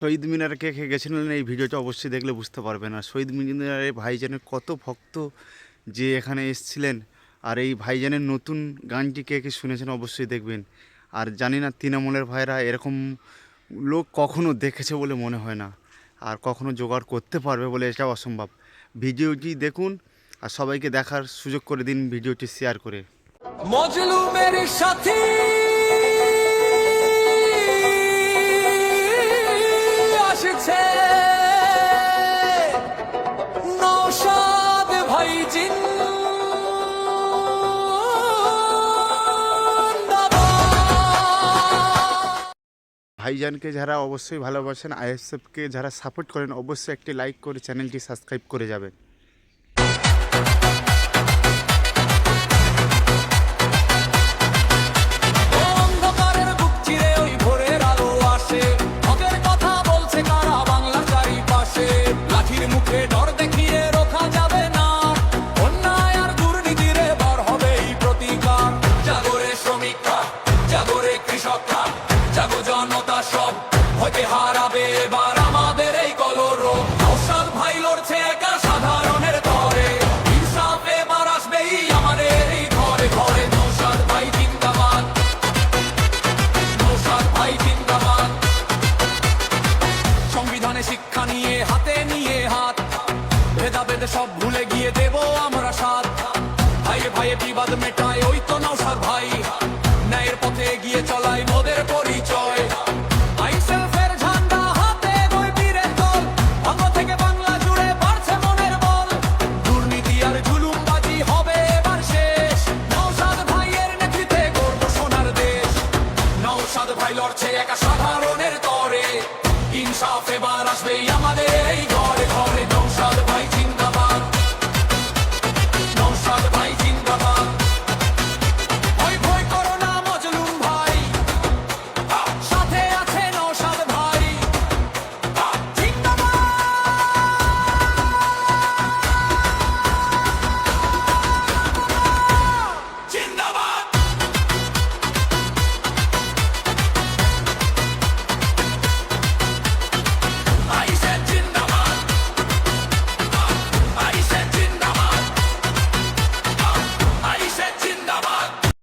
শহীদ মিনারে কে কে গেছিলেন এই ভিডিওটা অবশ্যই দেখলে বুঝতে পারবেন। আর শহীদ মিনারে ভাইজানের কত ভক্ত যে এখানে এসেছিলেন। আর এই ভাইজানের নতুন গানটি কে কে শুনেছেন অবশ্যই দেখবেন। আর জানি না তৃণমূলের ভাইরা এরকম লোক কখনো দেখেছে বলে মনে হয় না, আর কখনো জোগাড় করতে পারবে বলে এটা অসম্ভব। ভিডিওটি দেখুন আর সবাইকে দেখার সুযোগ করে দিন, ভিডিওটি শেয়ার করে। মজলুমের সাথী আসছে নওশাদ ভাই ভাইজানকে যারা অবশ্যই ভালোবাসেন, আইএসএফকে যারা সাপোর্ট করেন, অবশ্যই একটি লাইক করে চ্যানেলটি সাবস্ক্রাইব করে যাবেন। অন্ধকারের বুক চিরে ওই ভোরের আলো আসে, হকের কথা বলছে কারা বাংলার চারিপাশে। লাঠির মুখে ডর দেখিয়ে রোখা যাবে না, অন্যায় আর দুর্নীতির এবার হবে এই প্রতিকার। জাগরে শ্রমিকরা, জাগরে কৃষকরা, জাগো জনতা সব, হতে হারাবে এবার আমাদের এই কলরব। নওশাদ ভাই লড়ছে একা সাধারণের তরে, ইনসাফ এবার আসবেই আমাদের এই ঘরে ঘরে। নওশাদ ভাই জিন্দাবাদ, নওশাদ ভাই জিন্দাবাদ। সংবিধানে শিক্ষা নিয়ে হাতে নিয়ে হাত, ভেদাভেদ সব ভুলে গিয়ে দেব আমরা সাথ। ভাইয়ে ভাইয়ে বিবাদ মেটায় ওই তো নওশাদ ভাই, ন্যায়ের পথে এগিয়ে চলায় মোদের পরিচয়। আইএসএফের ঝান্ডা হাতে বই বীরের দল, অঙ্গ থেকে বাংলা জুড়ে বাড়ছে মনের বল। দুর্নীতি আর জুলুমবাজি হবে এবার শেষ, নওশাদ ভাইয়ের নেতৃত্বে গর্ব সোনার দেশ। নওশাদ ভাই লড়ছে একা সাধারণের তরে, ইনসাফ এবার আসবেই আমাদের এই